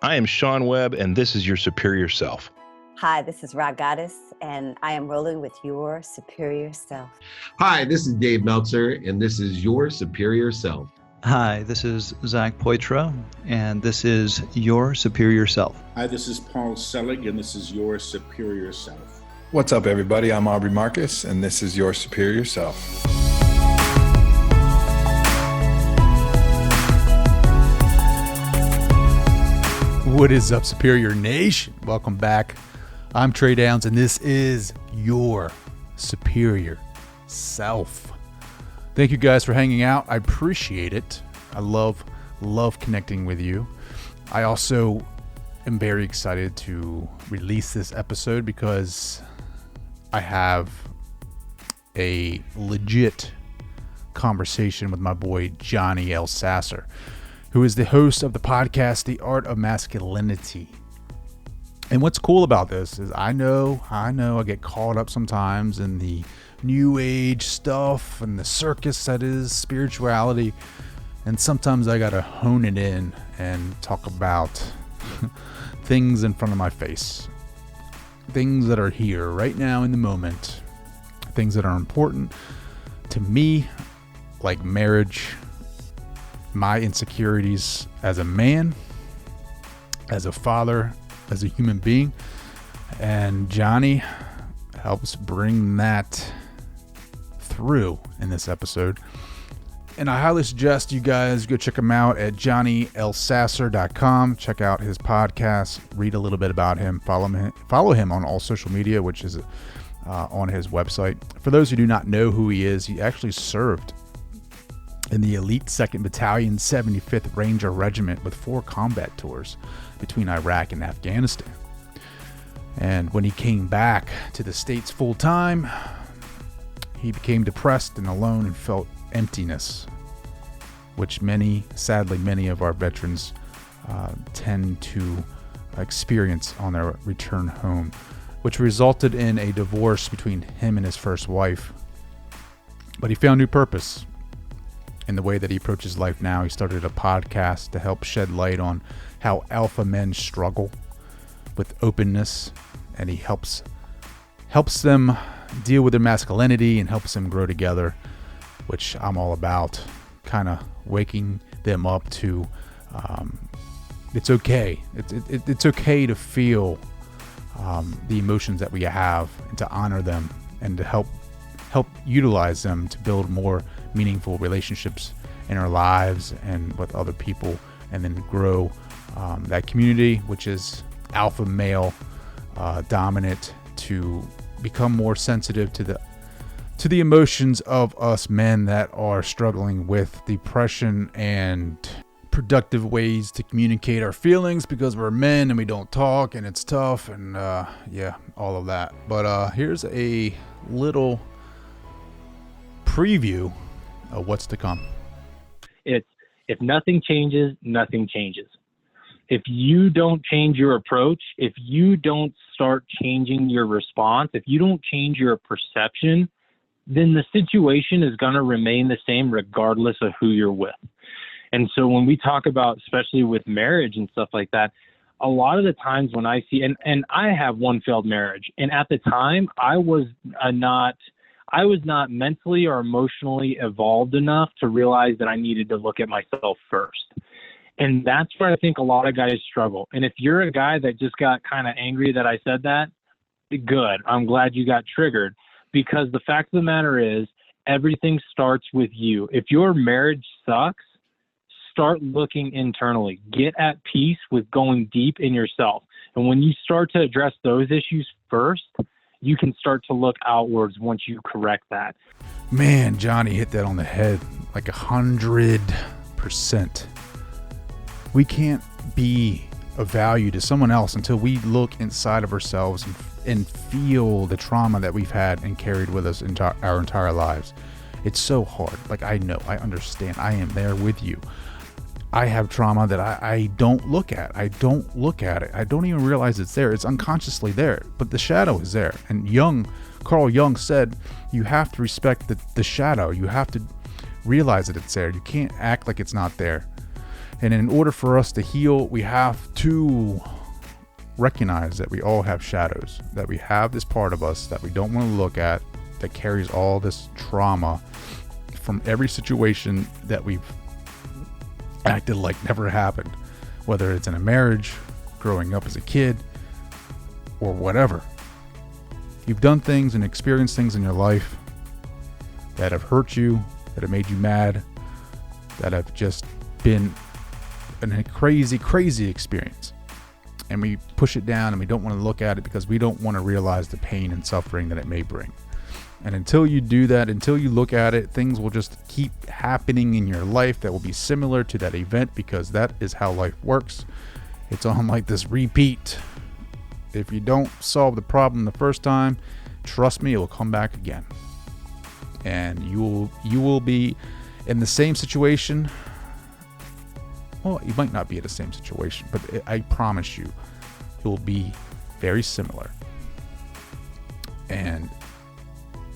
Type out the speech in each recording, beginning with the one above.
I am Sean Webb, and this is Your Superior Self. Hi, this is Rock Goddess, and I am rolling with Your Superior Self. Hi, this is Dave Meltzer, and this is Your Superior Self. Hi, this is Zach Poitras, and this is Your Superior Self. Hi, this is Paul Selig, and this is Your Superior Self. What's up, everybody? I'm Aubrey Marcus, and this is Your Superior Self. What is up, Superior Nation? Welcome back. I'm Trey Downs, and this is Your Superior Self. Thank you guys for hanging out. I appreciate it. I love connecting with you. I also am very excited to release this episode because I have a legit conversation with my boy Johnny Elsasser, who is the host of the podcast, The Art of Masculinity. And what's cool about this is I know I get caught up sometimes in the new age stuff and the circus that is spirituality. And sometimes I gotta hone it in and talk about things in front of my face. Things that are here right now in the moment. Things that are important to me, like marriage, my insecurities as a man, as a father, as a human being. And Johnny helps bring that through in this episode. And I highly suggest you guys go check him out at johnnyelsasser.com. Check out his podcast, read a little bit about him, follow him on all social media, which is on his website. For those who do not know who he is, he actually served in the Elite 2nd Battalion, 75th Ranger Regiment with 4 combat tours between Iraq and Afghanistan. And when he came back to the States full time, he became depressed and alone and felt emptiness, which sadly many of our veterans tend to experience on their return home, which resulted in a divorce between him and his first wife. But he found new purpose in the way that he approaches life now. He started a podcast to help shed light on how alpha men struggle with openness, and he helps them deal with their masculinity and helps them grow together, which I'm all about, kind of waking them up to it's okay. It's okay to feel the emotions that we have and to honor them and to help utilize them to build more meaningful relationships in our lives and with other people, and then grow that community, which is alpha male dominant, to become more sensitive to the emotions of us men that are struggling with depression and productive ways to communicate our feelings because we're men and we don't talk and it's tough and all of that. But here's a little preview of what's to come. It's if nothing changes, nothing changes. If you don't change your approach, if you don't start changing your response, if you don't change your perception, then the situation is going to remain the same regardless of who you're with. And so when we talk about, especially with marriage and stuff like that, a lot of the times when I see, and I have one failed marriage, and at the time I was not mentally or emotionally evolved enough to realize that I needed to look at myself first. And that's where I think a lot of guys struggle. And if you're a guy that just got kind of angry that I said that, good. I'm glad you got triggered, because the fact of the matter is everything starts with you. If your marriage sucks, start looking internally. Get at peace with going deep in yourself. And when you start to address those issues first, you can start to look outwards once you correct that. Man, Johnny hit that on the head like 100%. We can't be of value to someone else until we look inside of ourselves and feel the trauma that we've had and carried with us our entire lives. It's so hard. Like, I know, I understand. I am there with you. I have trauma that I don't look at. I don't look at it. I don't even realize it's there. It's unconsciously there, but the shadow is there. And Carl Jung said, you have to respect the shadow. You have to realize that it's there. You can't act like it's not there. And in order for us to heal, we have to recognize that we all have shadows, that we have this part of us that we don't want to look at, that carries all this trauma from every situation that we've acted like never happened, whether it's in a marriage, growing up as a kid, or whatever. You've done things and experienced things in your life that have hurt you, that have made you mad, that have just been a crazy, crazy experience. And we push it down and we don't want to look at it because we don't want to realize the pain and suffering that it may bring. And until you do that, until you look at it, things will just keep happening in your life that will be similar to that event, because that is how life works. It's on like this repeat. If you don't solve the problem the first time, trust me, it will come back again. And you will be in the same situation. Well, you might not be in the same situation, but I promise you, it will be very similar. And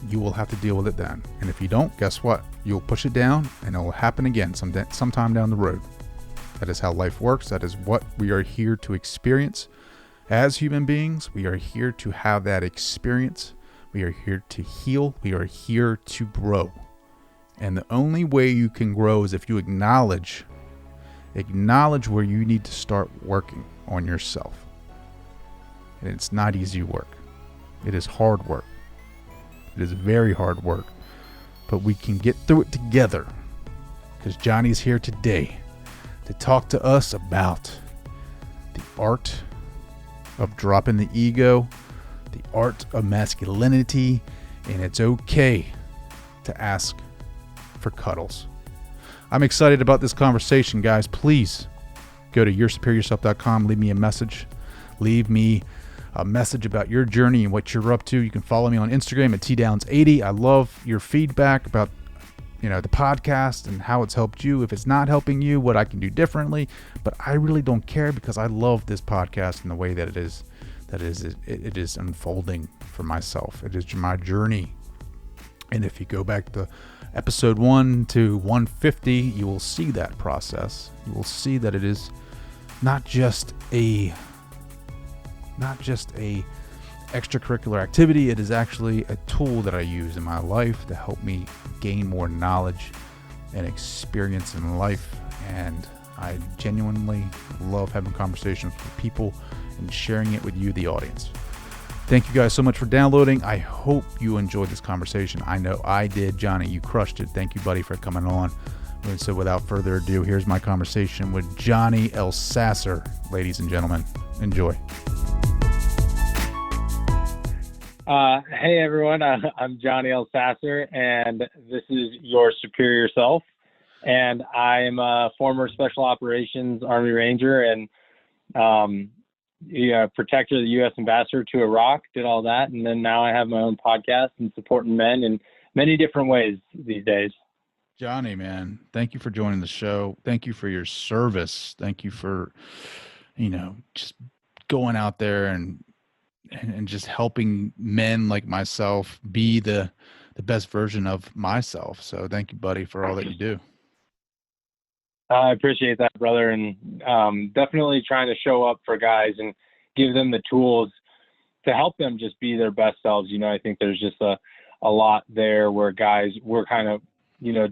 you will have to deal with it then. And if you don't, guess what? You'll push it down and it will happen again sometime down the road. That is how life works. That is what we are here to experience. As human beings, we are here to have that experience. We are here to heal. We are here to grow. And the only way you can grow is if you acknowledge where you need to start working on yourself. And it's not easy work. It is hard work. It is very hard work. But we can get through it together, because Johnny's here today to talk to us about the art of dropping the ego, the art of masculinity, and it's okay to ask for cuddles. I'm excited about this conversation, guys. Please go to yoursuperiorself.com. Leave me a message. Leave me a message about your journey and what you're up to. You can follow me on Instagram at tdowns80. I love your feedback about the podcast and how it's helped you. If it's not helping you, what I can do differently. But I really don't care, because I love this podcast and the way that it is unfolding for myself. It is my journey. And if you go back to episode 1 to 150, you will see that process. You will see that it is not just a extracurricular activity. It is actually a tool that I use in my life to help me gain more knowledge and experience in life. And I genuinely love having conversations with people and sharing it with you, the audience. Thank you guys so much for downloading. I hope you enjoyed this conversation. I know I did. Johnny, you crushed it. Thank you, buddy, for coming on. And so without further ado, here's my conversation with Johnny Elsasser. Ladies and gentlemen, enjoy. Hey, everyone. I'm Johnny Elsasser, and this is Your Superior Self. And I'm a former Special Operations Army Ranger and protector of the U.S. ambassador to Iraq, did all that. And then now I have my own podcast and supporting men in many different ways these days. Johnny, man, thank you for joining the show. Thank you for your service. Thank you for, just going out there and just helping men like myself be the best version of myself. So thank you, buddy, for all that you do. I appreciate that, brother. And definitely trying to show up for guys and give them the tools to help them just be their best selves. I think there's just a lot there where guys, we're kind of,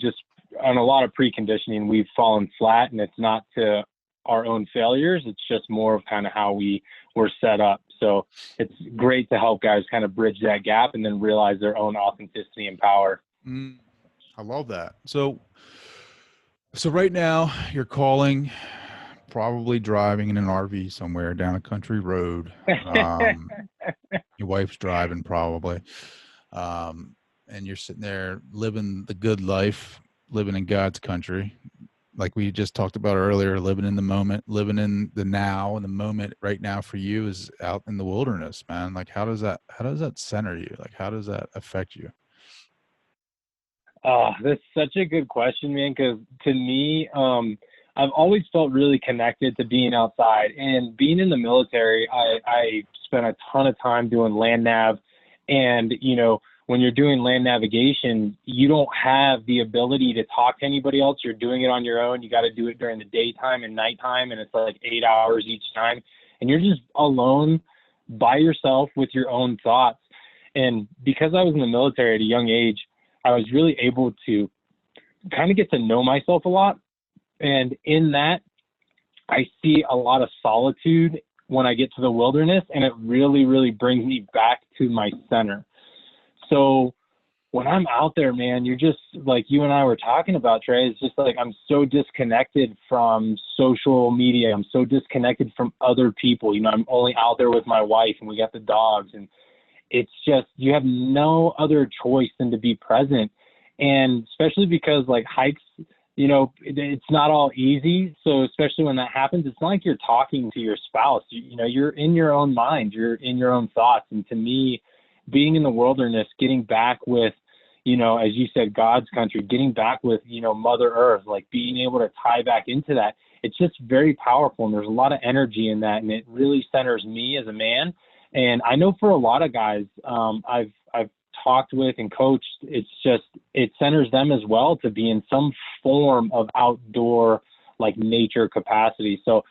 just on a lot of preconditioning, we've fallen flat, and it's not to our own failures. It's just more of kind of how we were set up. So it's great to help guys kind of bridge that gap and then realize their own authenticity and power. I love that. So right now you're calling, probably driving in an RV somewhere down a country road. Your wife's driving probably. And you're sitting there living the good life, living in God's country. Like we just talked about earlier, living in the moment, living in the now, and the moment right now for you is out in the wilderness, man. Like, how does that center you? Like, how does that affect you? That's such a good question, man. Cause to me, I've always felt really connected to being outside, and being in the military. I spent a ton of time doing land nav, and, when you're doing land navigation, you don't have the ability to talk to anybody else. You're doing it on your own. You got to do it during the daytime and nighttime, and it's like 8 hours each time. And you're just alone by yourself with your own thoughts. And because I was in the military at a young age, I was really able to kind of get to know myself a lot. And in that, I see a lot of solitude when I get to the wilderness, and it really, really brings me back to my center. So when I'm out there, man, you're just like you and I were talking about, Trey, it's just like I'm so disconnected from social media. I'm so disconnected from other people. You know, I'm only out there with my wife and we got the dogs, and it's just, you have no other choice than to be present. And especially because like hikes, you know, it's not all easy. So especially when that happens, it's not like you're talking to your spouse. You know, you're in your own mind, you're in your own thoughts. And to me, being in the wilderness, getting back with, you know, as you said, God's country, getting back with, you know, Mother Earth, like being able to tie back into that, it's just very powerful. And there's a lot of energy in that. And it really centers me as a man. And I know for a lot of guys I've talked with and coached, it's just, it centers them as well to be in some form of outdoor, like nature capacity. So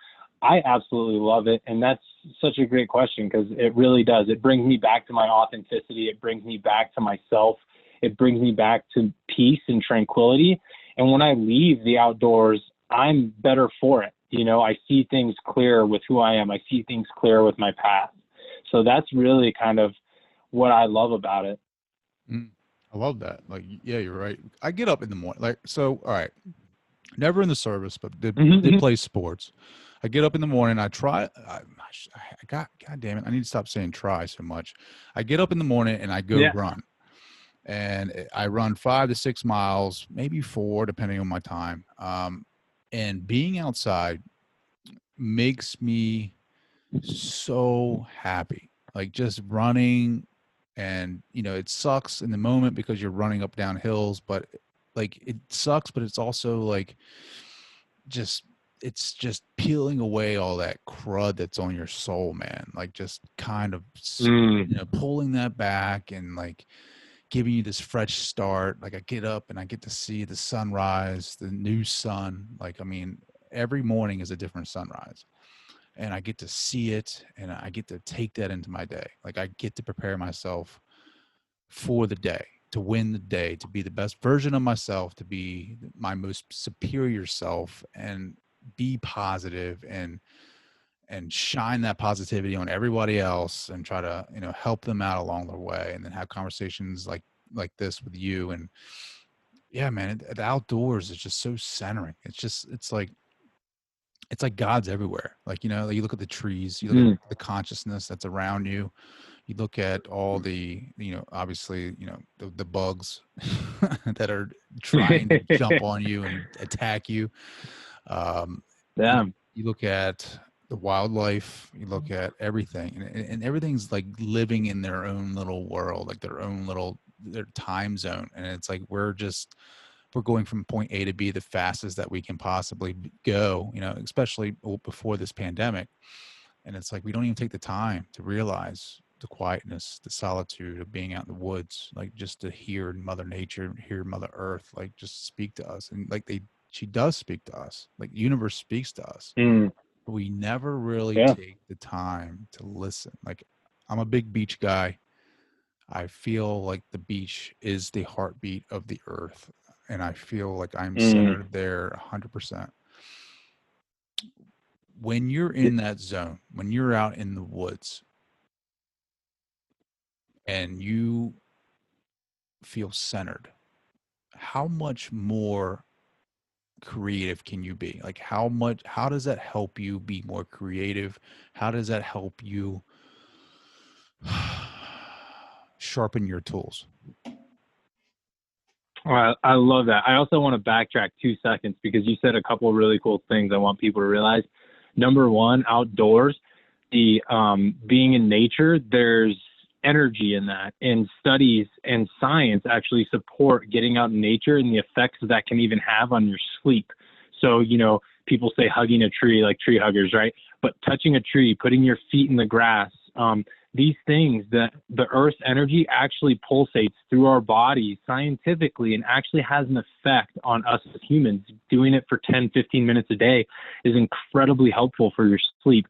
I absolutely love it. And that's such a great question, because it really does. It brings me back to my authenticity. It brings me back to myself. It brings me back to peace and tranquility. And when I leave the outdoors, I'm better for it. You know, I see things clearer with who I am. I see things clearer with my past. So that's really kind of what I love about it. I love that. Like, yeah, you're right. I get up in the morning. Like, so, all right. Never in the service, but did play sports. I get up in the morning. God damn it. I need to stop saying try so much. I get up in the morning and I go run. And I run 5 to 6 miles, maybe 4, depending on my time. And being outside makes me so happy. Like just running, and you know, it sucks in the moment because you're running up down hills, but like it sucks, but it's also like it's just peeling away all that crud that's on your soul, man. Like just kind of you know, pulling that back and like giving you this fresh start. Like I get up and I get to see the sunrise, the new sun. Like, I mean, every morning is a different sunrise. And I get to see it, and I get to take that into my day. Like I get to prepare myself for the day, to win the day, to be the best version of myself, to be my most superior self, and be positive and shine that positivity on everybody else, and try to, you know, help them out along the way, and then have conversations like this with you. And yeah, man, the outdoors is just so centering. It's like God's everywhere. Like, you know, you look at the trees, you look at the consciousness that's around you. You look at all the, you know, obviously, you know, the bugs that are trying to jump on you and attack you. You look at the wildlife, you look at everything, and everything's like living in their own little world, like their time zone. And it's like, we're going from point A to B the fastest that we can possibly go, you know, especially before this pandemic. And it's like, we don't even take the time to realize the quietness, the solitude of being out in the woods, like just to hear Mother Nature, hear Mother Earth, like just speak to us. And like she does speak to us, like the universe speaks to us. But we never really take the time to listen. Like, I'm a big beach guy. I feel like the beach is the heartbeat of the earth. And I feel like I'm centered there 100%. When you're in that zone, when you're out in the woods and you feel centered, how much more creative can you be? Like how does that help you be more creative? How does that help you sharpen your tools? I love that. I also want to backtrack 2 seconds, because you said a couple of really cool things I want people to realize. Number one, outdoors, the being in nature, there's energy in that, and studies and science actually support getting out in nature and the effects that can even have on your sleep. So, you know, people say hugging a tree, like tree huggers, right? But touching a tree, putting your feet in the grass, these things, that the Earth's energy actually pulsates through our bodies scientifically and actually has an effect on us as humans. Doing it for 10, 15 minutes a day is incredibly helpful for your sleep.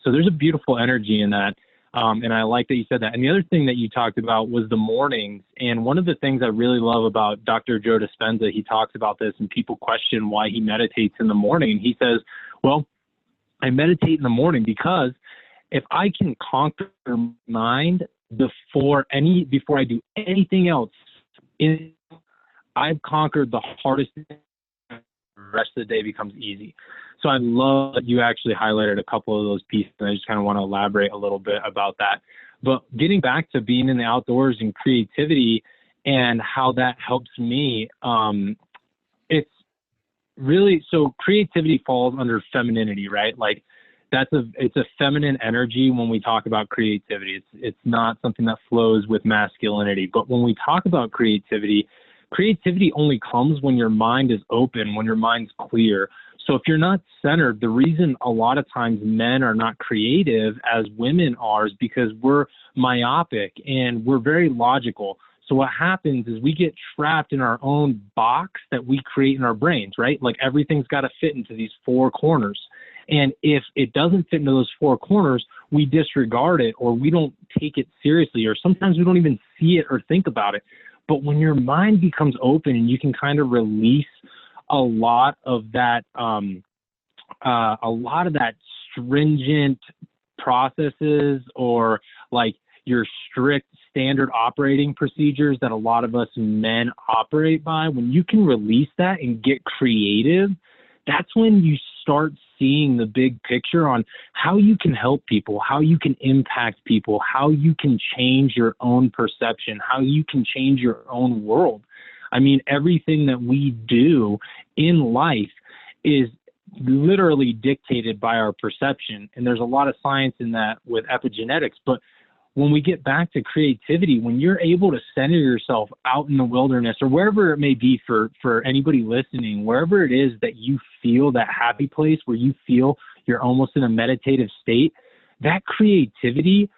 So there's a beautiful energy in that. And I like that you said that. And the other thing that you talked about was the mornings. And one of the things I really love about Dr. Joe Dispenza, he talks about this and people question why he meditates in the morning. And he says, well, I meditate in the morning because if I can conquer my mind before I do anything else, I've conquered the hardest thing. The rest of the day becomes easy. So I love that you actually highlighted a couple of those pieces, and I just kind of want to elaborate a little bit about that. But getting back to being in the outdoors and creativity and how that helps me, it's really, so creativity falls under femininity, right? Like it's a feminine energy when we talk about creativity. It's not something that flows with masculinity. But when we talk about creativity only comes when your mind is open, when your mind's clear. So if you're not centered, the reason a lot of times men are not creative as women are is because we're myopic and we're very logical. So what happens is we get trapped in our own box that we create in our brains, right? Like everything's got to fit into these four corners. And if it doesn't fit into those four corners, we disregard it or we don't take it seriously, or sometimes we don't even see it or think about it. But when your mind becomes open and you can kind of release a lot of that stringent processes or like your strict standard operating procedures that a lot of us men operate by, when you can release that and get creative, that's when you start seeing the big picture on how you can help people, how you can impact people, how you can change your own perception, how you can change your own world. I mean, everything that we do in life is literally dictated by our perception. And there's a lot of science in that with epigenetics. But when we get back to creativity, when you're able to center yourself out in the wilderness or wherever it may be for anybody listening, wherever it is that you feel that happy place where you feel you're almost in a meditative state, that creativity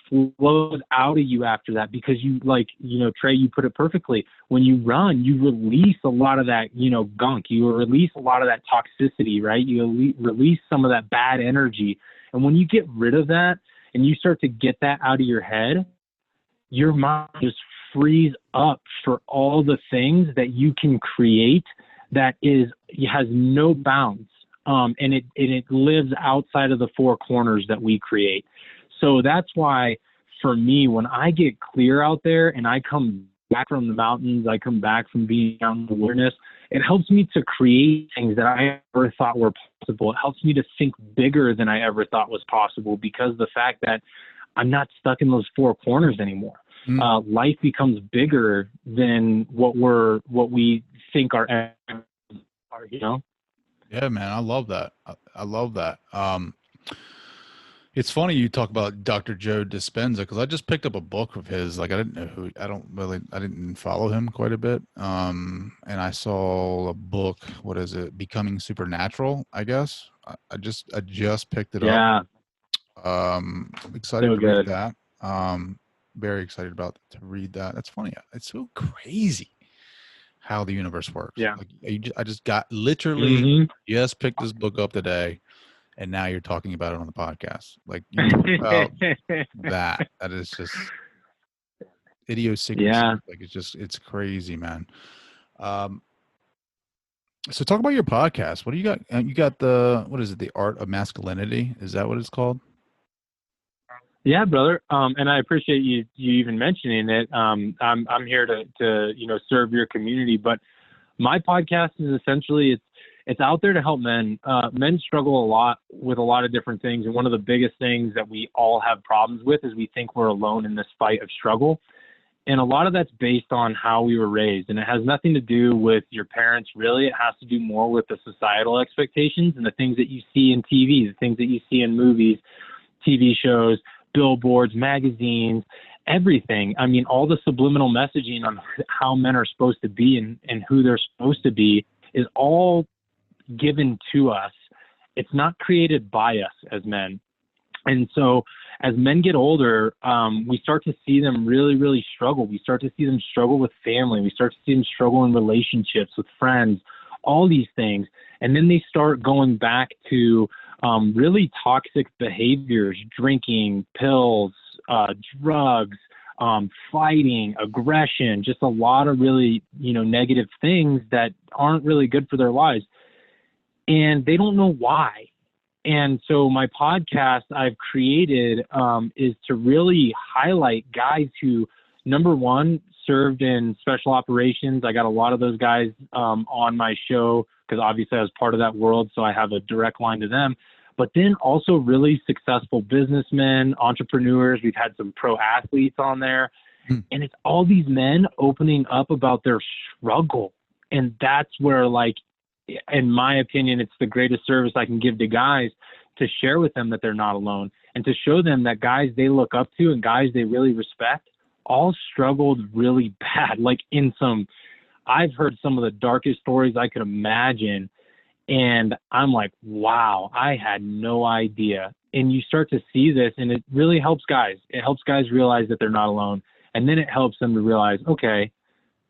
flows out of you after that, because you, like, you know, Trey, you put it perfectly. When you run, you release a lot of that, you know, gunk. You release a lot of that toxicity, right? You release some of that bad energy. And when you get rid of that and you start to get that out of your head, your mind just frees up for all the things that you can create that has no bounds. And it lives outside of the four corners that we create. So that's why, for me, when I get clear out there and I come back from the mountains, I come back from being out in the wilderness, it helps me to create things that I never thought were possible. It helps me to think bigger than I ever thought was possible, because of the fact that I'm not stuck in those four corners anymore. Life becomes bigger than what we think are, you know? Yeah, man, I love that. I love that. It's funny you talk about Dr. Joe Dispenza, because I just picked up a book of his. Like, I didn't follow him quite a bit. And I saw a book. What is it? Becoming Supernatural, I guess. I just picked it up. I'm excited to read that. Very excited to read that. That's funny. It's so crazy how the universe works. Yeah. Like, I just got literally just picked this book up today. And now you're talking about it on the podcast. Like, you talk about that is just idiosyncrasy. Yeah. Like, it's crazy, man. So talk about your podcast. What do you got? You got what is it? The Art of Masculinity. Is that what it's called? Yeah, brother. And I appreciate you even mentioning it. I'm here to serve your community, but my podcast is essentially, it's out there to help men. Men struggle a lot with a lot of different things. And one of the biggest things that we all have problems with is we think we're alone in this fight of struggle. And a lot of that's based on how we were raised. And it has nothing to do with your parents, really. It has to do more with the societal expectations and the things that you see in TV, the things that you see in movies, TV shows, billboards, magazines, everything. I mean, all the subliminal messaging on how men are supposed to be and who they're supposed to be is all given to us. It's not created by us as men. And so as men get older, we start to see them really, really struggle. We start to see them struggle with family. We start to see them struggle in relationships with friends, all these things. And then they start going back to really toxic behaviors, drinking, pills, drugs, fighting, aggression, just a lot of really, negative things that aren't really good for their lives. And they don't know why. And so my podcast I've created is to really highlight guys who, number one, served in special operations. I got a lot of those guys on my show because obviously I was part of that world, so I have a direct line to them. But then also really successful businessmen, entrepreneurs. We've had some pro athletes on there. And it's all these men opening up about their struggle. And that's where, like, in my opinion, it's the greatest service I can give to guys, to share with them that they're not alone and to show them that guys they look up to and guys they really respect all struggled really bad. Like I've heard some of the darkest stories I could imagine. And I'm like, wow, I had no idea. And you start to see this and it really helps guys. It helps guys realize that they're not alone. And then it helps them to realize, okay,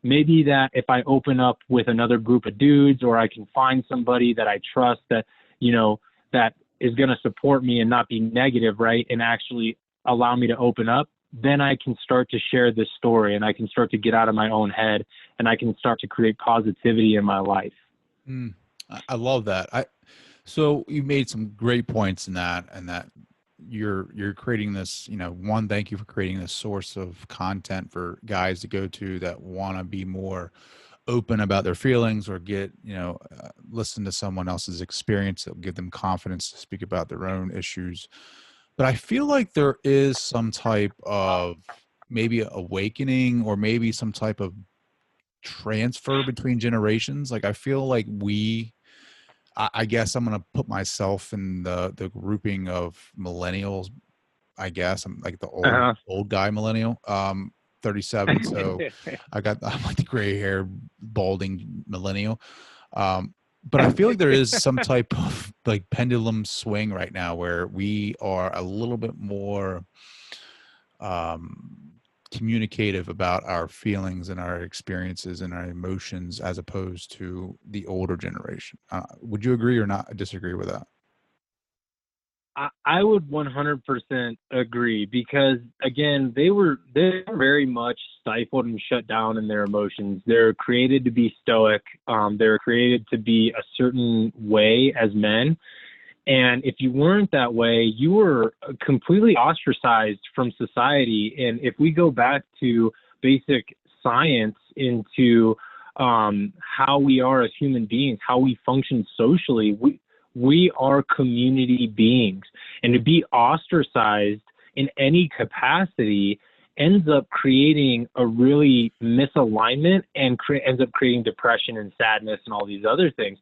maybe that if I open up with another group of dudes, or I can find somebody that I trust that, that is going to support me and not be negative, right? And actually allow me to open up, then I can start to share this story and I can start to get out of my own head and I can start to create positivity in my life. I love that. So you made some great points in that, and that you're creating this, one, thank you for creating this source of content for guys to go to that want to be more open about their feelings, or get, listen to someone else's experience that will give them confidence to speak about their own issues. But I feel like there is some type of maybe awakening, or maybe some type of transfer between generations. Like, I feel like I guess I'm going to put myself in the grouping of millennials. I guess I'm like the old guy millennial, 37. So I'm like the gray hair, balding millennial. But I feel like there is some type of like pendulum swing right now where we are a little bit more communicative about our feelings and our experiences and our emotions, as opposed to the older generation. Would you agree or not disagree with that? I would 100% agree, because again, they're very much stifled and shut down in their emotions. They're created to be stoic. They're created to be a certain way as men. And if you weren't that way, you were completely ostracized from society. And if we go back to basic science into how we are as human beings, how we function socially, we are community beings. And to be ostracized in any capacity ends up creating a really misalignment and ends up creating depression and sadness and all these other things.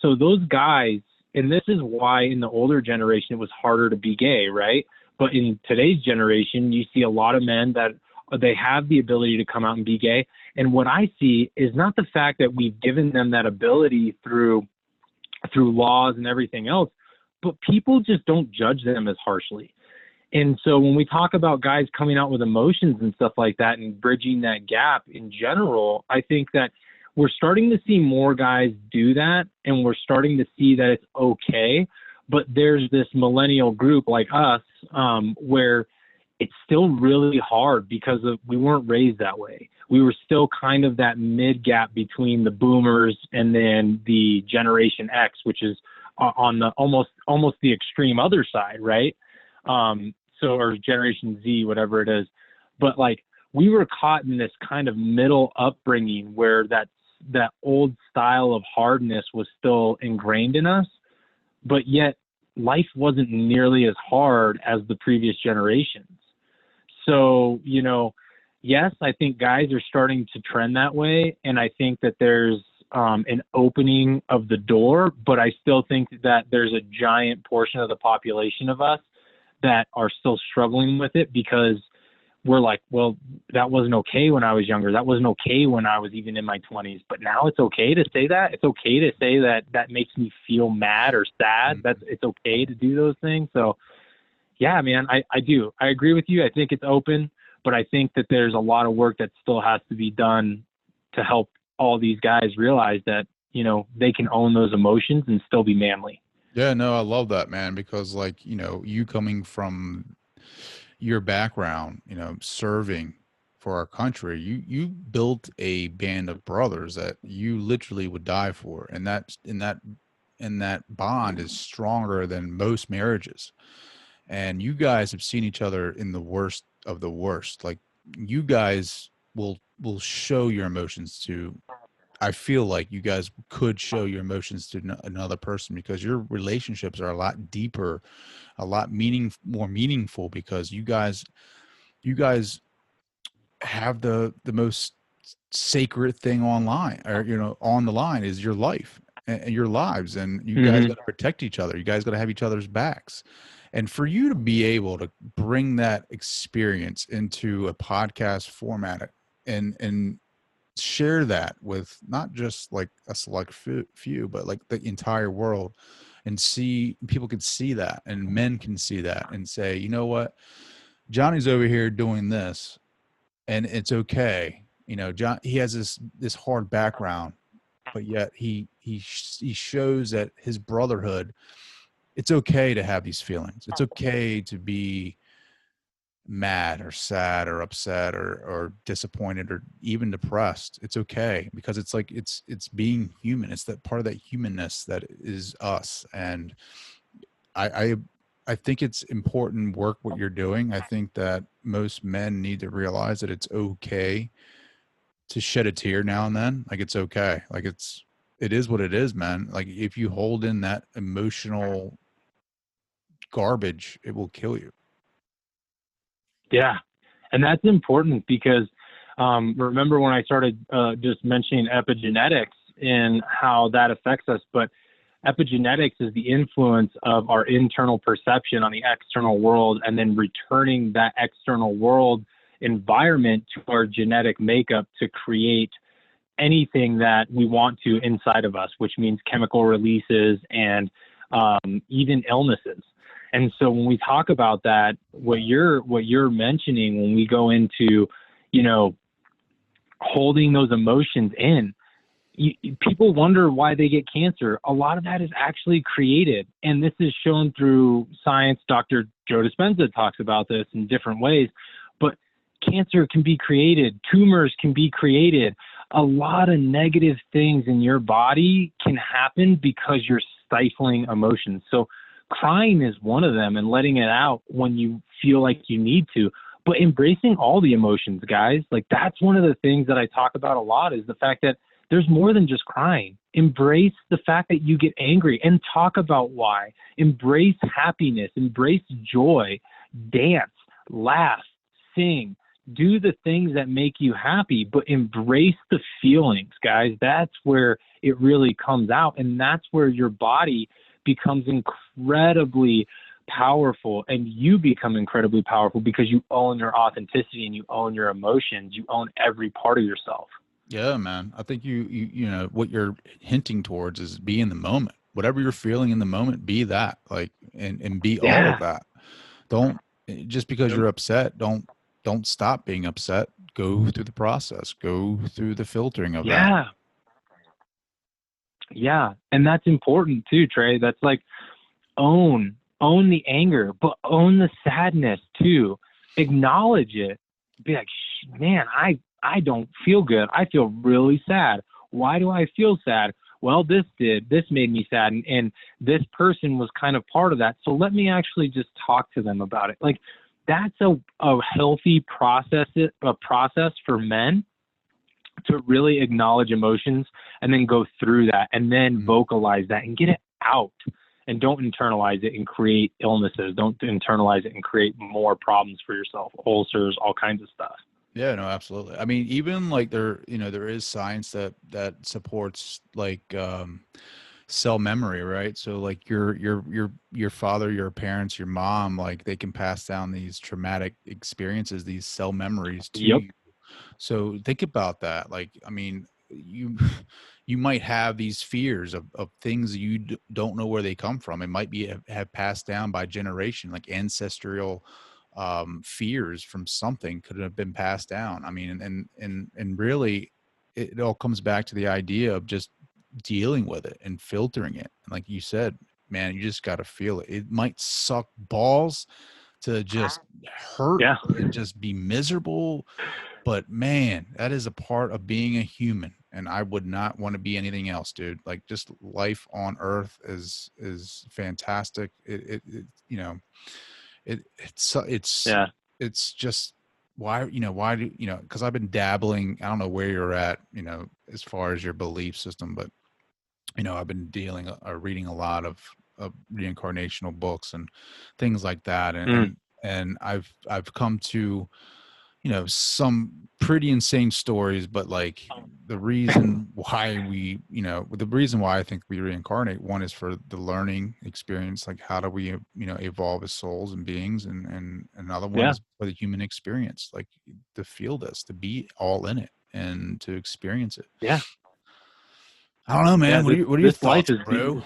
So those guys, and this is why in the older generation it was harder to be gay, right? But in today's generation, you see a lot of men that they have the ability to come out and be gay. And what I see is not the fact that we've given them that ability through laws and everything else, but people just don't judge them as harshly. And so when we talk about guys coming out with emotions and stuff like that and bridging that gap in general, I think that we're starting to see more guys do that, and we're starting to see that it's okay. But there's this millennial group like us where it's still really hard because we weren't raised that way. We were still kind of that mid gap between the boomers and then the Generation X, which is on the almost the extreme other side, right? Or Generation Z, whatever it is. But like, we were caught in this kind of middle upbringing where that old style of hardness was still ingrained in us, but yet life wasn't nearly as hard as the previous generations. So, yes, I think guys are starting to trend that way. And I think that there's an opening of the door, but I still think that there's a giant portion of the population of us that are still struggling with it, because we're like, well, that wasn't okay when I was younger. That wasn't okay when I was even in my 20s. But now it's okay to say that. It's okay to say that makes me feel mad or sad. It's okay to do those things. So, Yeah, man, I do. I agree with you. I think it's open, but I think that there's a lot of work that still has to be done to help all these guys realize that, you know, they can own those emotions and still be manly. Yeah, no, I love that, man, because like, you know, you coming from your background, you know, serving for our country, you built a band of brothers that you literally would die for. And that bond is stronger than most marriages. And you guys have seen each other in the worst of the worst. Like you guys will show your emotions to, I feel like you guys could show your emotions to another person because your relationships are a lot deeper, a lot more meaningful because you guys have the most sacred thing online, or you know, on the line is your life and your lives, and you guys got to protect each other. You guys got to have each other's backs. And for you to be able to bring that experience into a podcast format and share that with not just like a select few, but like the entire world, and see people can see that, and men can see that and say, you know what, Johnny's over here doing this, and it's okay. You know, John, he has this hard background, but yet he shows that his brotherhood. It's okay to have these feelings. It's okay to be mad or sad or upset or disappointed or even depressed. It's okay because it's like it's being human. It's that part of that humanness that is us. And I think it's important work what you're doing. I think that most men need to realize that it's okay to shed a tear now and then. Like it's okay. Like it is what it is, man. Like if you hold in that emotional garbage, it will kill you. Yeah. And that's important because remember when I started just mentioning epigenetics and how that affects us, but epigenetics is the influence of our internal perception on the external world and then returning that external world environment to our genetic makeup to create anything that we want to inside of us, which means chemical releases and even illnesses. And so when we talk about that, what you're mentioning, when we go into, you know, holding those emotions in, people wonder why they get cancer. A lot of that is actually created. And this is shown through science. Dr. Joe Dispenza talks about this in different ways, but cancer can be created. Tumors can be created. A lot of negative things in your body can happen because you're stifling emotions. So crying is one of them, and letting it out when you feel like you need to, but embracing all the emotions, guys. Like that's one of the things that I talk about a lot is the fact that there's more than just crying. Embrace the fact that you get angry and talk about why. Embrace happiness, embrace joy, dance, laugh, sing, do the things that make you happy, but embrace the feelings, guys. That's where it really comes out. And that's where your body becomes incredibly powerful, and you become incredibly powerful because you own your authenticity and you own your emotions. You own every part of yourself. Yeah, man. I think you know what you're hinting towards is be in the moment. Whatever you're feeling in the moment, be that. Like and be all of that. Don't just because you're upset, don't stop being upset. Go through the process. Go through the filtering of that. Yeah. And that's important too, Trey. That's like own the anger, but own the sadness too. Acknowledge it. Be like, man, I don't feel good. I feel really sad. Why do I feel sad? Well, this made me sad. And this person was kind of part of that. So let me actually just talk to them about it. Like that's a healthy process for men to really acknowledge emotions and then go through that and then vocalize that and get it out. And don't internalize it and create illnesses. Don't internalize it and create more problems for yourself, ulcers, all kinds of stuff. Yeah, no, absolutely. I mean, even like there is science that supports like cell memory, right? So like your father, your parents, your mom, like they can pass down these traumatic experiences, these cell memories to you. So think about that. Like, I mean, you you might have these fears of things that you don't know where they come from. It might be have passed down by generation, like ancestral fears from something could have been passed down. I mean, and really it all comes back to the idea of just dealing with it and filtering it. And like you said, man, you just got to feel it. It might suck balls to just hurt and just be miserable, but man, that is a part of being a human. And I would not want to be anything else, dude. Like, just life on Earth is fantastic. It's just why do because I've been dabbling. I don't know where you're at, as far as your belief system, but I've been reading a lot of reincarnational books and things like that, and I've come to some pretty insane stories, but like the reason why I think we reincarnate, one is for the learning experience, like how do we evolve as souls and beings, and another one is for the human experience, like to feel this, to be all in it and to experience it. I don't know, man. What are your thoughts, bro?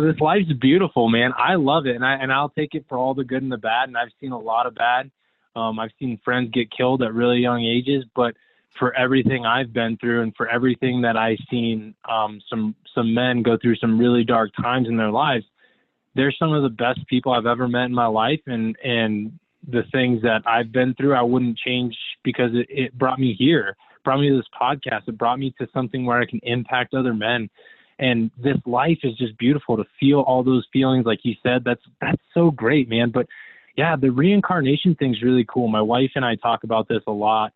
This life's beautiful, man. I love it, and I'll take it for all the good and the bad. And I've seen a lot of bad. I've seen friends get killed at really young ages, but for everything I've been through and for everything that I've seen, some men go through some really dark times in their lives, they're some of the best people I've ever met in my life. And the things that I've been through, I wouldn't change, because it brought me here, brought me to this podcast. It brought me to something where I can impact other men. And this life is just beautiful to feel all those feelings. Like you said, that's so great, man. But yeah, the reincarnation thing's really cool. My wife and I talk about this a lot.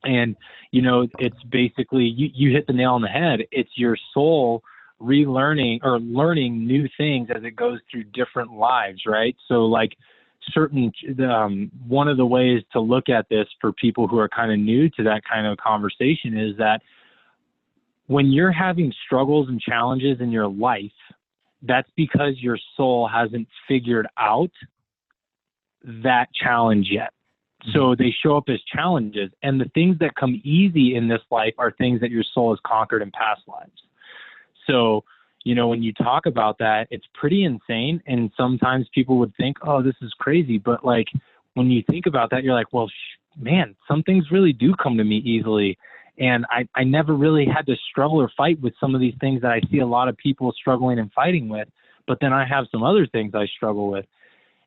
And it's basically, you hit the nail on the head. It's your soul relearning or learning new things as it goes through different lives, right? So like one of the ways to look at this for people who are kind of new to that kind of conversation is that when you're having struggles and challenges in your life, that's because your soul hasn't figured out that challenge yet. So they show up as challenges, and the things that come easy in this life are things that your soul has conquered in past lives. So, when you talk about that, it's pretty insane. And sometimes people would think, oh, this is crazy. But like, when you think about that, you're like, well, man, some things really do come to me easily. And I never really had to struggle or fight with some of these things that I see a lot of people struggling and fighting with. But then I have some other things I struggle with.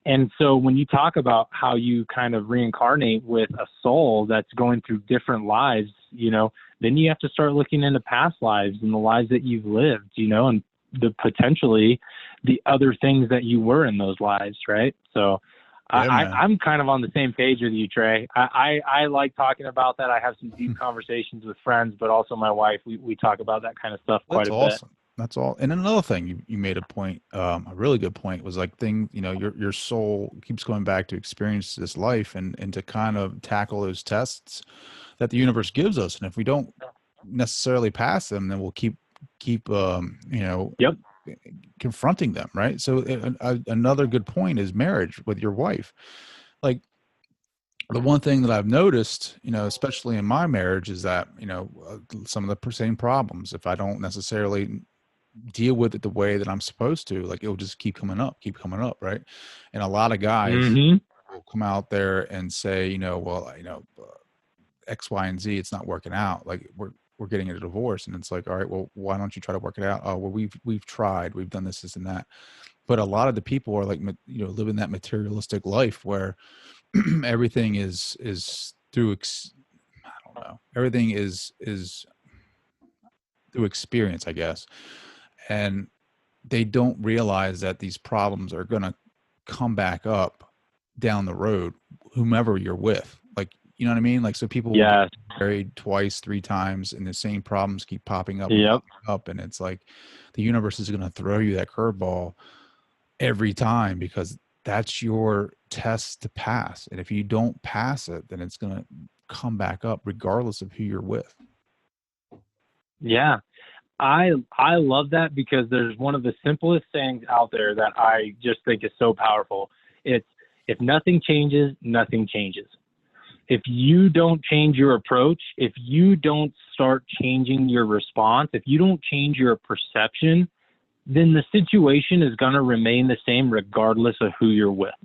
And so when you talk about how you kind of reincarnate with a soul that's going through different lives, then you have to start looking into past lives and the lives that you've lived, and potentially the other things that you were in those lives, right? So I'm kind of on the same page with you, Trey. I like talking about that. I have some deep conversations with friends, but also my wife. We talk about that kind of stuff quite a bit. That's all. And another thing you made a point, a really good point, was like your soul keeps going back to experience this life and to kind of tackle those tests that the universe gives us. And if we don't necessarily pass them, then we'll keep confronting them. Right. So another good point is marriage with your wife. Like, the one thing that I've noticed, especially in my marriage, is that, some of the same problems, if I don't necessarily deal with it the way that I'm supposed to, like, it'll just keep coming up, right? And a lot of guys will come out there and say, X, Y, and Z, it's not working out. Like, we're getting a divorce. And it's like, all right, well, why don't you try to work it out? Oh, well, we've tried, we've done this and that. But a lot of the people are like, living that materialistic life where everything is through, I don't know, everything is through experience, I guess. And they don't realize that these problems are going to come back up down the road, whomever you're with. Like, you know what I mean? Like, so people will get married twice, 3 times, and the same problems keep popping up, and it's like the universe is going to throw you that curveball every time, because that's your test to pass. And if you don't pass it, then it's going to come back up regardless of who you're with. Yeah. I love that, because there's one of the simplest sayings out there that I just think is so powerful. It's, if nothing changes, nothing changes. If you don't change your approach, if you don't start changing your response, if you don't change your perception, then the situation is going to remain the same regardless of who you're with.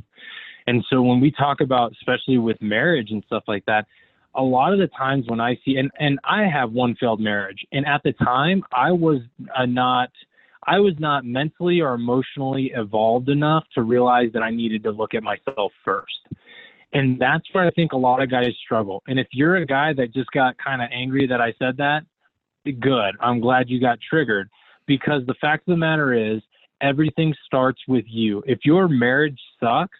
And so when we talk about, especially with marriage and stuff like that, a lot of the times when I see, and I have one failed marriage, and at the time I was not mentally or emotionally evolved enough to realize that I needed to look at myself first. And that's where I think a lot of guys struggle. And if you're a guy that just got kind of angry that I said that, good. I'm glad you got triggered, because the fact of the matter is everything starts with you. If your marriage sucks,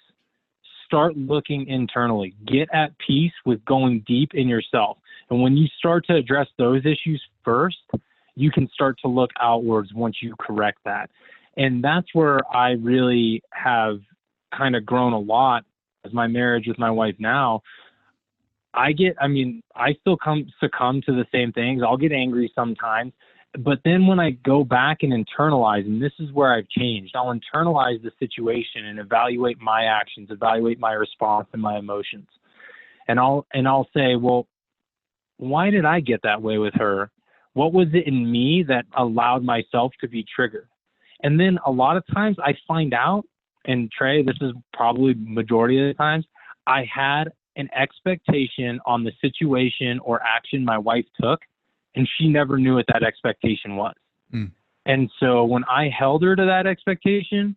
start looking internally. Get at peace with going deep in yourself. And when you start to address those issues first, you can start to look outwards once you correct that. And that's where I really have kind of grown a lot as my marriage with my wife now. I still succumb to the same things. I'll get angry sometimes. But then when I go back and internalize, and this is where I've changed, I'll internalize the situation and evaluate my actions, evaluate my response and my emotions. And I'll say, well, why did I get that way with her? What was it in me that allowed myself to be triggered? And then a lot of times I find out, and Trey, this is probably majority of the times, I had an expectation on the situation or action my wife took, and she never knew what that expectation was. And so when I held her to that expectation,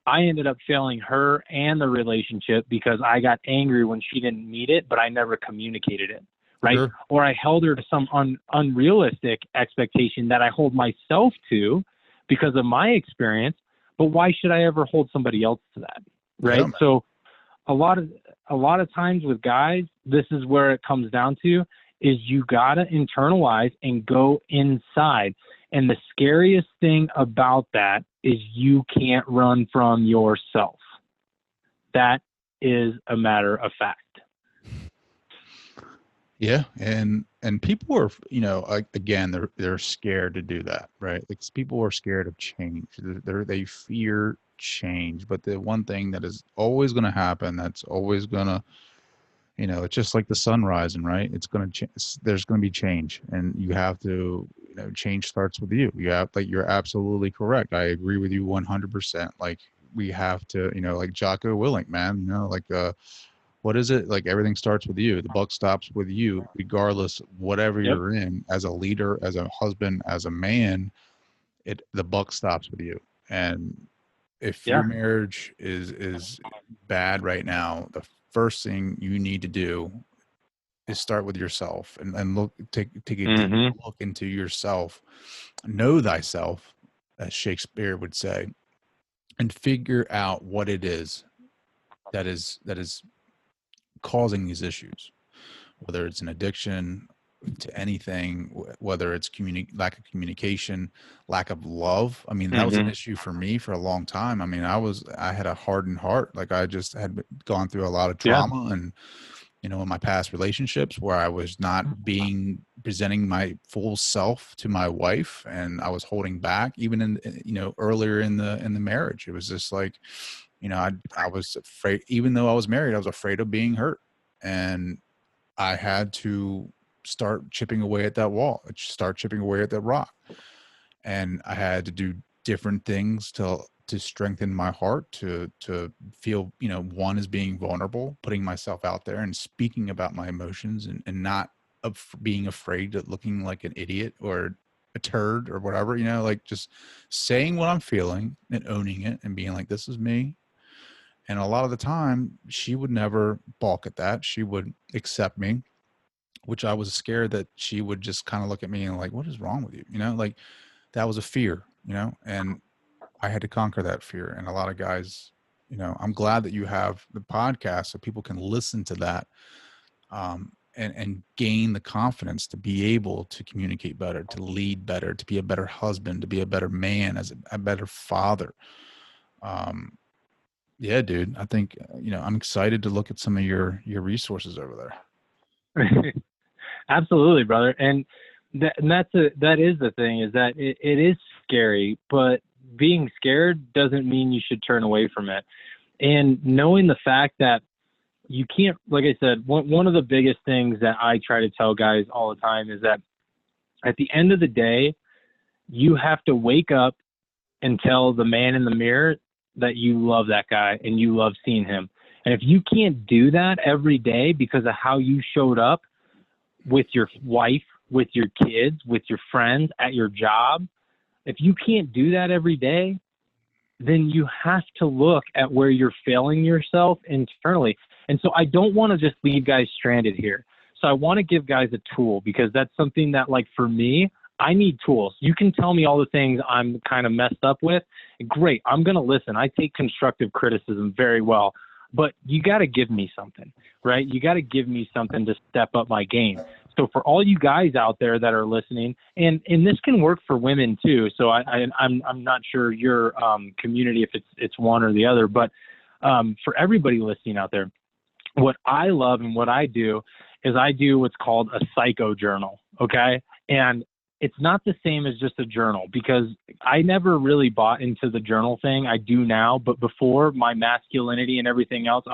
I ended up failing her and the relationship because I got angry when she didn't meet it, but I never communicated it, right? Sure. Or I held her to some unrealistic expectation that I hold myself to because of my experience, but why should I ever hold somebody else to that, right? Yeah, so a lot of times with guys, this is where it comes down to, is you got to internalize and go inside. And the scariest thing about that is you can't run from yourself. That is a matter of fact. Yeah. And people are, again, they're scared to do that, right? Like people are scared of change. They fear change. But the one thing that is always going to happen, that's always going to, it's just like the sun rising, right? It's going to there's going to be change, and you have to, change starts with you. You're absolutely correct. I agree with you 100%. Like we have to, like Jocko Willink, man, what is it? Like everything starts with you. The buck stops with you, regardless, whatever you're in, as a leader, as a husband, as a man, the buck stops with you. And if your marriage is bad right now, the first thing you need to do is start with yourself and take a deep look into yourself, know thyself, as Shakespeare would say, and figure out what it is that is causing these issues, whether it's an addiction to anything, whether it's lack of communication, lack of love. I mean, that was an issue for me for a long time. I mean, I had a hardened heart. Like I just had gone through a lot of trauma and, in my past relationships where I was not presenting my full self to my wife, and I was holding back even in, earlier in the marriage. It was just like, I was afraid, even though I was married, I was afraid of being hurt, and I had to start chipping away at that wall, start chipping away at that rock. And I had to do different things to strengthen my heart, to feel, one is being vulnerable, putting myself out there and speaking about my emotions, and not being afraid of looking like an idiot or a turd or whatever, like just saying what I'm feeling and owning it and being like, this is me. And a lot of the time she would never balk at that. She would accept me, which I was scared that she would just kind of look at me and like, what is wrong with you? Like that was a fear, and I had to conquer that fear. And a lot of guys, I'm glad that you have the podcast so people can listen to that, and gain the confidence to be able to communicate better, to lead better, to be a better husband, to be a better man, as a better father. Yeah, dude, I think, I'm excited to look at some of your resources over there. Absolutely, brother. And that is the thing, is that it is scary, but being scared doesn't mean you should turn away from it. And knowing the fact that you can't, like I said, one of the biggest things that I try to tell guys all the time is that at the end of the day, you have to wake up and tell the man in the mirror that you love that guy and you love seeing him. And if you can't do that every day because of how you showed up with your wife, with your kids, with your friends, at your job, if you can't do that every day, then you have to look at where you're failing yourself internally. And so I don't want to just leave guys stranded here. So I want to give guys a tool, because that's something that, like, for me, I need tools. You can tell me all the things I'm kind of messed up with. Great. I'm going to listen. I take constructive criticism very well, but you got to give me something, right? You got to give me something to step up my game. So for all you guys out there that are listening, and this can work for women too. So I'm not sure your community, if it's one or the other, but for everybody listening out there, what I love and what I do is I do what's called a psycho journal. Okay. And it's not the same as just a journal, because I never really bought into the journal thing. I do now, but before, my masculinity and everything else,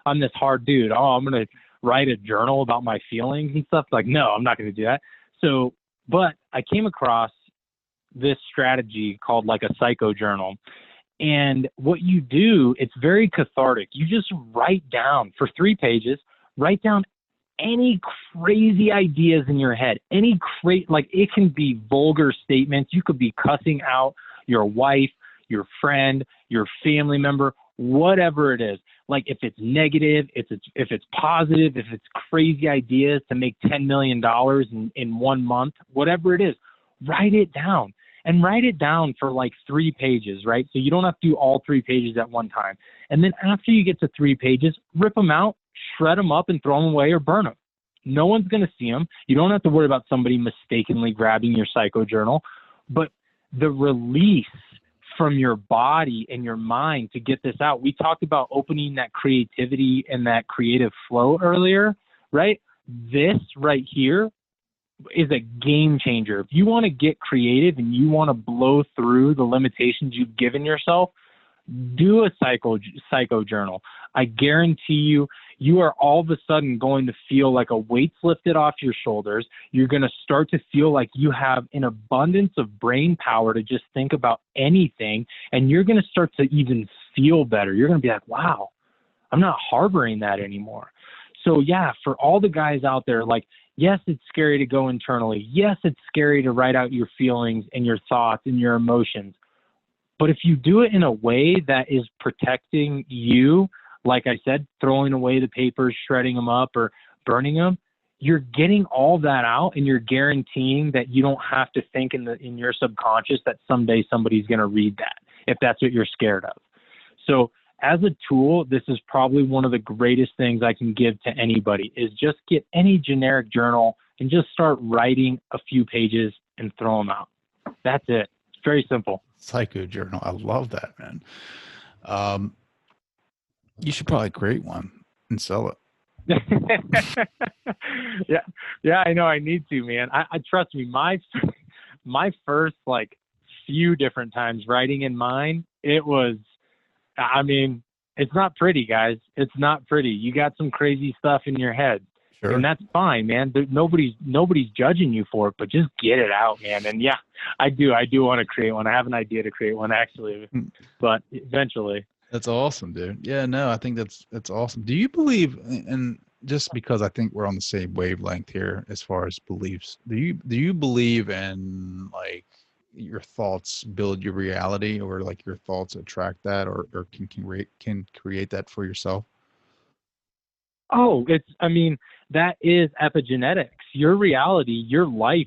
I'm this hard dude. Oh, I'm going to write a journal about my feelings and stuff. Like, no, I'm not going to do that. So, but I came across this strategy called like a psycho journal. And what you do, it's very cathartic. You just write down for 3 pages, write down any crazy ideas in your head, like, it can be vulgar statements. You could be cussing out your wife, your friend, your family member, whatever it is. Like, if it's negative, if it's positive, if it's crazy ideas to make $10 million in 1 month, whatever it is, write it down, and write it down for like 3 pages, right? So you don't have to do all 3 pages at one time. And then after you get to 3 pages, rip them out, shred them up, and throw them away or burn them. No one's going to see them. You don't have to worry about somebody mistakenly grabbing your psycho journal, but the release from your body and your mind to get this out. We talked about opening that creativity and that creative flow earlier, right? This right here is a game changer. If you want to get creative and you want to blow through the limitations you've given yourself, do a psycho journal. I guarantee you, you are all of a sudden going to feel like a weight's lifted off your shoulders. You're going to start to feel like you have an abundance of brain power to just think about anything. And you're going to start to even feel better. You're going to be like, wow, I'm not harboring that anymore. So yeah, for all the guys out there, like, yes, it's scary to go internally. Yes, it's scary to write out your feelings and your thoughts and your emotions. But if you do it in a way that is protecting you, like I said, throwing away the papers, shredding them up, or burning them, you're getting all that out, and you're guaranteeing that you don't have to think in your subconscious that someday somebody's going to read that, if that's what you're scared of. So as a tool, this is probably one of the greatest things I can give to anybody, is just get any generic journal and just start writing a few pages and throw them out. That's it. It's very simple. Psycho journal. I love that, man. You should probably create one and sell it. Yeah, I know. I need to, man. I trust me. My first like few different times writing in mine, it was, I mean, it's not pretty, guys. It's not pretty. You got some crazy stuff in your head. Sure. And that's fine, man. Nobody's judging you for it, but just get it out, man. And yeah, I do want to create one. I have an idea to create one, actually, but eventually. That's awesome, dude. Yeah, no, I think that's awesome. Do you believe, and just because I think we're on the same wavelength here as far as beliefs, do you believe in, like, your thoughts build your reality, or like your thoughts attract that, or can create that for yourself? Oh, that is epigenetics. Your reality, your life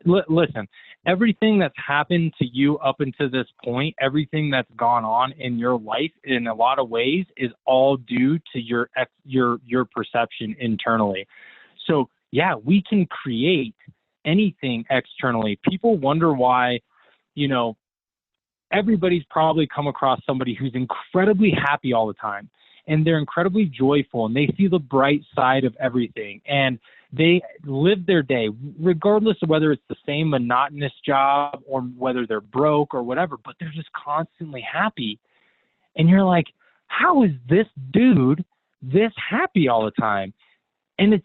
listen, everything that's happened to you up until this point, everything that's gone on in your life in a lot of ways is all due to your perception internally. So yeah, we can create anything externally. People wonder why, everybody's probably come across somebody who's incredibly happy all the time, and they're incredibly joyful, and they see the bright side of everything, and they live their day regardless of whether it's the same monotonous job or whether they're broke or whatever, but they're just constantly happy. And you're like, how is this dude this happy all the time? And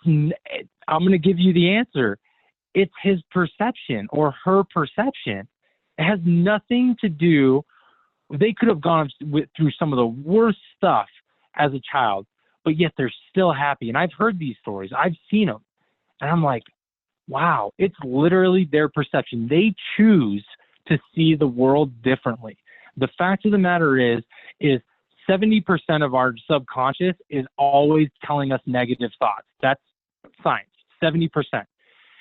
I'm going to give you the answer. It's his perception or her perception. It has nothing to do. They could have gone through some of the worst stuff as a child, but yet they're still happy. And I've heard these stories. I've seen them. And I'm like, wow, it's literally their perception. They choose to see the world differently. The fact of the matter is 70% of our subconscious is always telling us negative thoughts. That's science, 70%.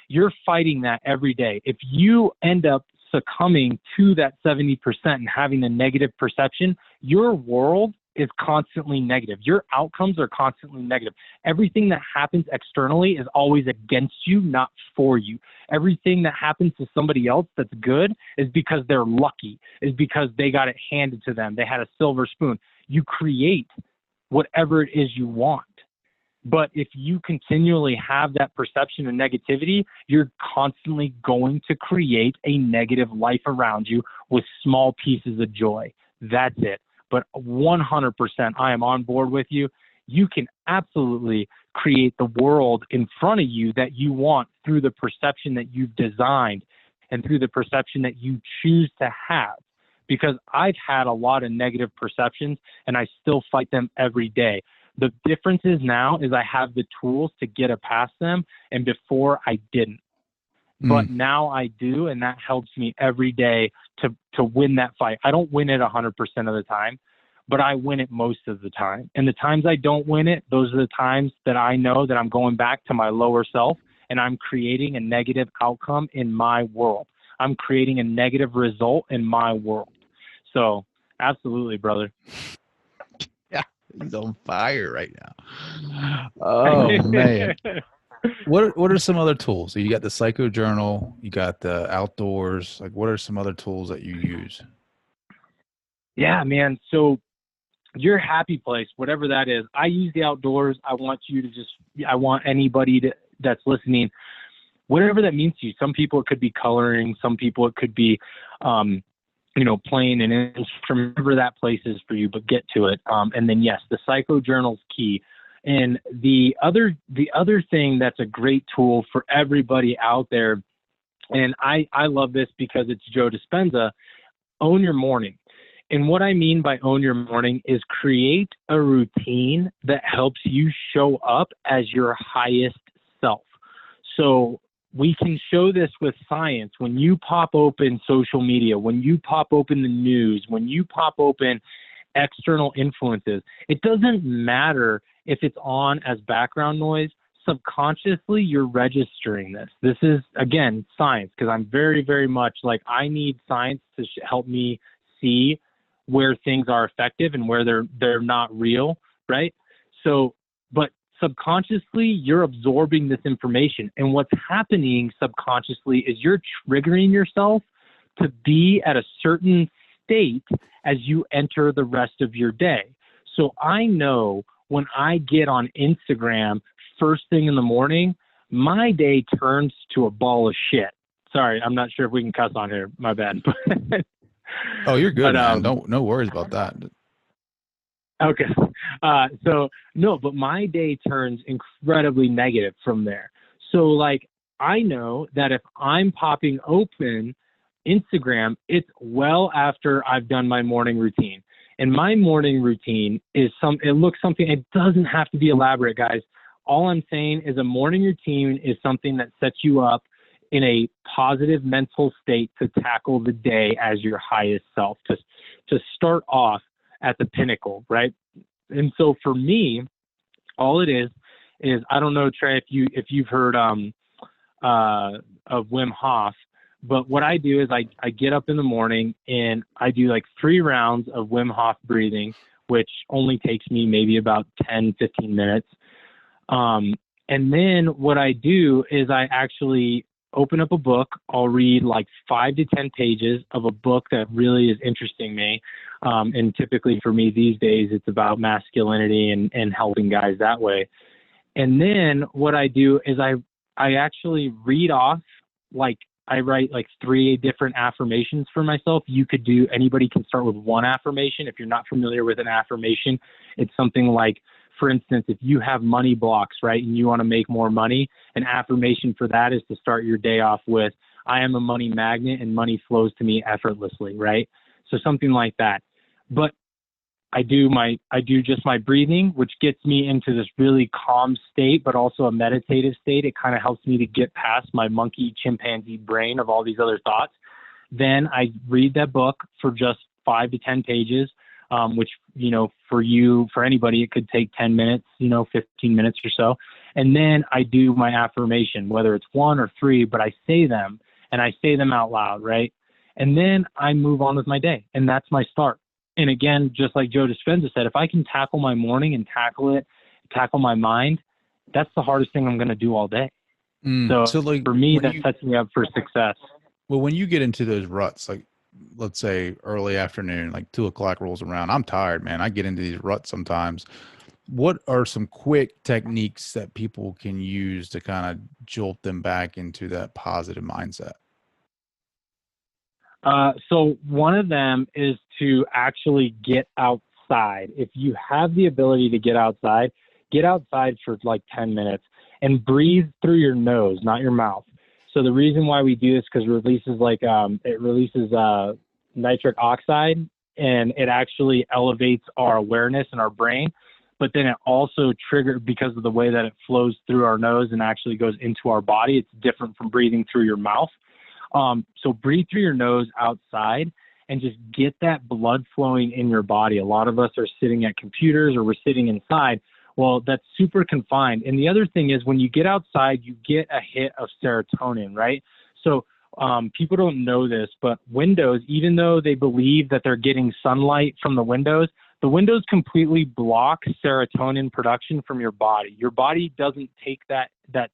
You're fighting that every day. If you end up succumbing to that 70% and having a negative perception, your world is constantly negative. Your outcomes are constantly negative. Everything that happens externally is always against you, not for you. Everything that happens to somebody else that's good is because they're lucky, is because they got it handed to them. They had a silver spoon. You create whatever it is you want. But if you continually have that perception of negativity, you're constantly going to create a negative life around you with small pieces of joy. That's it. But 100%, I am on board with you. You can absolutely create the world in front of you that you want through the perception that you've designed and through the perception that you choose to have. Because I've had a lot of negative perceptions and I still fight them every day. The difference is now is I have the tools to get past them, and before I didn't. But now I do, and that helps me every day to win that fight. I don't win it 100% of the time, but I win it most of the time. And the times I don't win it, those are the times that I know that I'm going back to my lower self and I'm creating a negative outcome in my world. I'm creating a negative result in my world. So absolutely, brother. He's on fire right now. Oh man. What are some other tools? So you got the psycho journal, you got the outdoors. Like, what are some other tools that you use? Yeah, man. So your happy place, whatever that is, I use the outdoors. I want anybody that's listening, whatever that means to you. Some people it could be coloring. Some people it could be, playing an instrument, whatever that place is for you, but get to it. And then yes, the psycho journal's key. And the other thing that's a great tool for everybody out there, and I love this because it's Joe Dispenza, own your morning. And what I mean by own your morning is create a routine that helps you show up as your highest self. So we can show this with science. When you pop open social media, when you pop open the news, when you pop open external influences, it doesn't matter if it's on as background noise. Subconsciously, you're registering this. This is, again, science, because I'm very, very much like I need science to help me see where things are effective and where they're not real, right? So, but subconsciously, you're absorbing this information. And what's happening subconsciously is you're triggering yourself to be at a certain state as you enter the rest of your day. So I know when I get on Instagram first thing in the morning, my day turns to a ball of shit. Sorry, I'm not sure if we can cuss on here. My bad. Oh, you're good, man. No worries about that. Okay. But my day turns incredibly negative from there. So like, I know that if I'm popping open Instagram, it's well after I've done my morning routine. And my morning routine is it doesn't have to be elaborate, guys. All I'm saying is a morning routine is something that sets you up in a positive mental state to tackle the day as your highest self, to start off at the pinnacle, right? And so for me, all it is I don't know, Trey, if you've heard of Wim Hof, but what I do is I get up in the morning and I do like 3 rounds of Wim Hof breathing, which only takes me maybe about 10, 15 minutes. And then what I do is I actually open up a book. I'll read like 5 to 10 pages of a book that really is interesting me. And typically for me these days, it's about masculinity and helping guys that way. And then what I do is I actually read off, like I write like 3 different affirmations for myself. Anybody can start with 1 affirmation. If you're not familiar with an affirmation, it's something like for instance, if you have money blocks, right, and you want to make more money, an affirmation for that is to start your day off with, I am a money magnet and money flows to me effortlessly, right? So something like that. But I do just my breathing, which gets me into this really calm state, but also a meditative state. It kind of helps me to get past my monkey chimpanzee brain of all these other thoughts. Then I read that book for just 5 to 10 pages, which, for anybody, it could take 10 minutes, 15 minutes or so. And then I do my affirmation, whether it's 1 or 3, but I say them and I say them out loud, right? And then I move on with my day, and that's my start. And again, just like Joe Dispenza said, if I can tackle my morning and tackle my mind, that's the hardest thing I'm going to do all day. So like, for me, that sets me up for success. Well, when you get into those ruts, like let's say early afternoon, like 2 o'clock rolls around, I'm tired, man. I get into these ruts sometimes. What are some quick techniques that people can use to kind of jolt them back into that positive mindset? So one of them is to actually get outside. If you have the ability to get outside for like 10 minutes and breathe through your nose, not your mouth. So the reason why we do this, because it releases nitric oxide, and it actually elevates our awareness in our brain. But then it also triggers, because of the way that it flows through our nose and actually goes into our body. It's different from breathing through your mouth. So breathe through your nose outside and just get that blood flowing in your body. A lot of us are sitting at computers or we're sitting inside. Well, that's super confined. And the other thing is when you get outside, you get a hit of serotonin, right? So people don't know this, but windows, even though they believe that they're getting sunlight from the windows completely block serotonin production from your body. Your body doesn't take that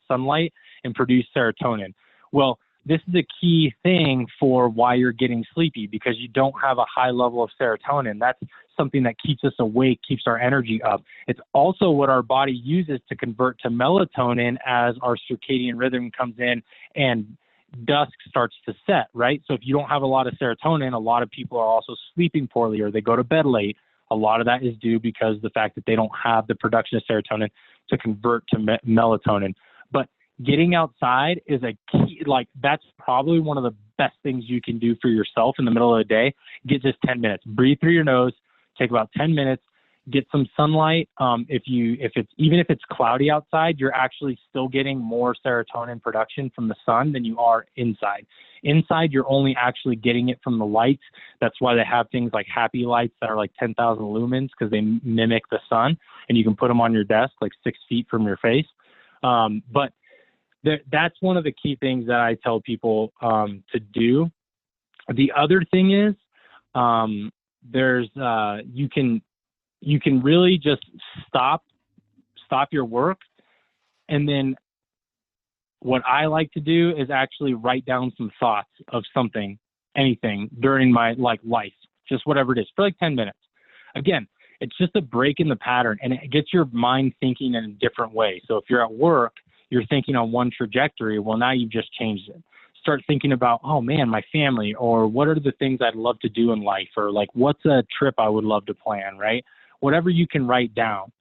sunlight and produce serotonin. Well, this is a key thing for why you're getting sleepy, because you don't have a high level of serotonin. That's something that keeps us awake, keeps our energy up. It's also what our body uses to convert to melatonin as our circadian rhythm comes in and dusk starts to set, right? So if you don't have a lot of serotonin, a lot of people are also sleeping poorly or they go to bed late. A lot of that is due because the fact that they don't have the production of serotonin to convert to melatonin. But getting outside is a key, like that's probably one of the best things you can do for yourself in the middle of the day. Get just 10 minutes, breathe through your nose, take about 10 minutes, get some sunlight. If it's cloudy outside, you're actually still getting more serotonin production from the sun than you are inside. Inside, you're only actually getting it from the lights. That's why they have things like happy lights that are like 10,000 lumens, because they mimic the sun, and you can put them on your desk like 6 feet from your face. But that's one of the key things that I tell people to do. The other thing is you can really just stop your work, and then what I like to do is actually write down some thoughts of something, anything during my life, just whatever it is, for like 10 minutes. Again, it's just a break in the pattern, and it gets your mind thinking in a different way. So if you're at work, you're thinking on one trajectory. Well, now you've just changed it. Start thinking about, oh man, my family, or what are the things I'd love to do in life, or like what's a trip I would love to plan, right? Whatever you can write down.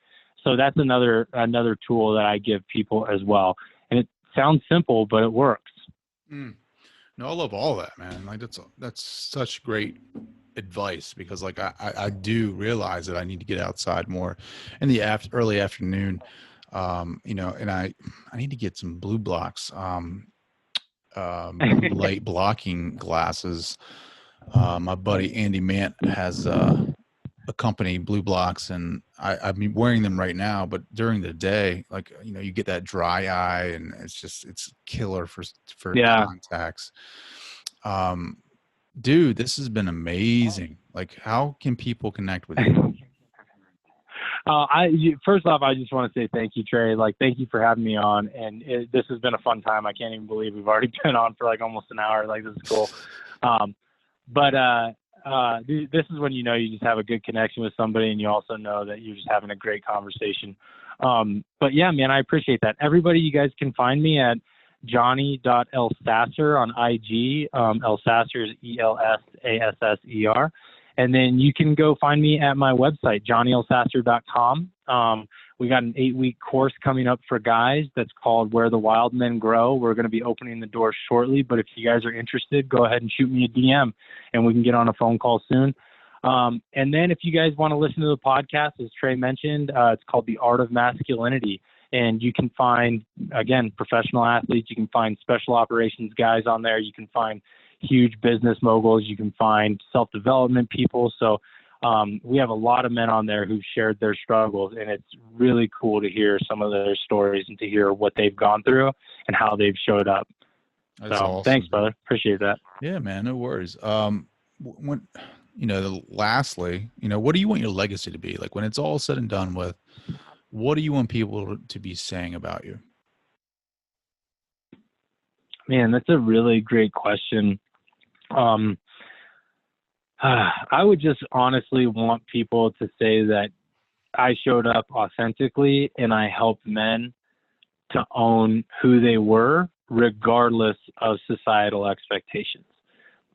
So that's another tool that I give people as well. And it sounds simple, but it works. No, I love all that, man. Like that's such great advice, because like I do realize that I need to get outside more in the early afternoon. And I need to get some blue blocks, blue light blocking glasses. My buddy Andy Mant has a company, Blue Blocks, and I've been wearing them right now, but during the day, like, you get that dry eye, and it's killer for contacts. Dude, this has been amazing. Like, how can people connect with you? First off, I just want to say thank you, Trey. Like, thank you for having me on, and this has been a fun time. I can't even believe we've already been on for like almost an hour. Like, this is cool. This is when you just have a good connection with somebody, and you also know that you're just having a great conversation. But yeah, man, I appreciate that. Everybody, you guys can find me at johnny.elsasser on IG. Elsasser is ELSASSER. And then you can go find me at my website, johnnyelsasser.com. We got an 8-week course coming up for guys that's called Where the Wild Men Grow. We're going to be opening the door shortly, but if you guys are interested, go ahead and shoot me a DM and we can get on a phone call soon. And then if you guys want to listen to the podcast, as Trey mentioned, it's called The Art of Masculinity. And you can find, again, professional athletes. You can find special operations guys on there. You can find huge business moguls. You can find self-development people. So we have a lot of men on there who've shared their struggles, and it's really cool to hear some of their stories and to hear what they've gone through and how they've showed up. That's so awesome. Thanks, brother. Appreciate that. Yeah, man. No worries. When, lastly, what do you want your legacy to be? Like when it's all said and done with, what do you want people to be saying about you? Man, that's a really great question. I would just honestly want people to say that I showed up authentically and I helped men to own who they were, regardless of societal expectations,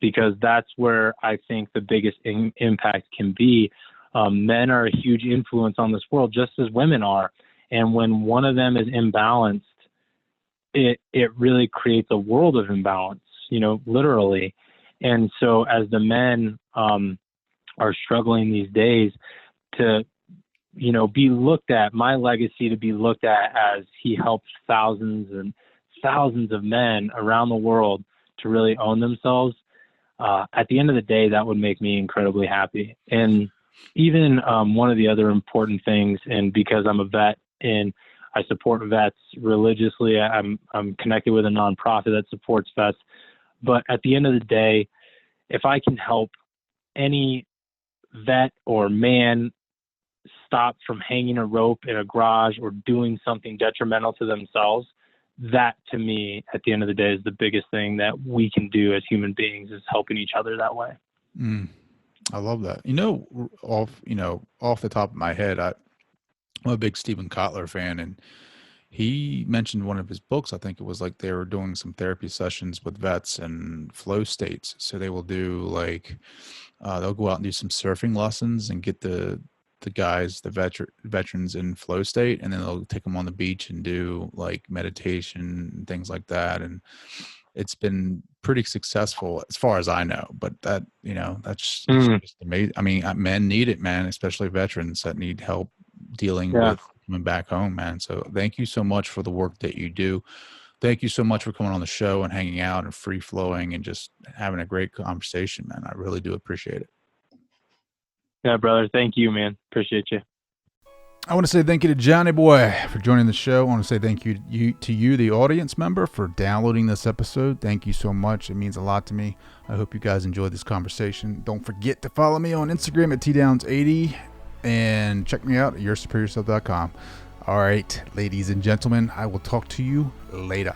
because that's where I think the biggest impact can be. Men are a huge influence on this world, just as women are. And when one of them is imbalanced, it really creates a world of imbalance, literally. And so as the men are struggling these days to, be looked at, my legacy to be looked at as he helped thousands and thousands of men around the world to really own themselves. At the end of the day, that would make me incredibly happy. And even one of the other important things, and because I'm a vet and I support vets religiously, I'm connected with a nonprofit that supports vets. But at the end of the day, if I can help any vet or man stop from hanging a rope in a garage or doing something detrimental to themselves, that to me, at the end of the day, is the biggest thing that we can do as human beings, is helping each other that way. I love that. Off the top of my head, I'm a big Stephen Kotler fan, and he mentioned one of his books. I think it was like they were doing some therapy sessions with vets and flow states. So they will do they'll go out and do some surfing lessons and get the guys, the veterans in flow state, and then they'll take them on the beach and do like meditation and things like that. And it's been pretty successful as far as I know, but that's just amazing. I mean, men need it, man, especially veterans that need help dealing with coming back home, man. So thank you so much for the work that you do. Thank you so much for coming on the show and hanging out and free flowing and just having a great conversation, man. I really do appreciate it. Yeah, brother. Thank you, man. Appreciate you. I want to say thank you to Johnny Boy for joining the show. I want to say thank you to you, the audience member, for downloading this episode. Thank you so much. It means a lot to me. I hope you guys enjoyed this conversation. Don't forget to follow me on Instagram at tdowns80 and check me out at yoursuperiorself.com. All right, ladies and gentlemen, I will talk to you later.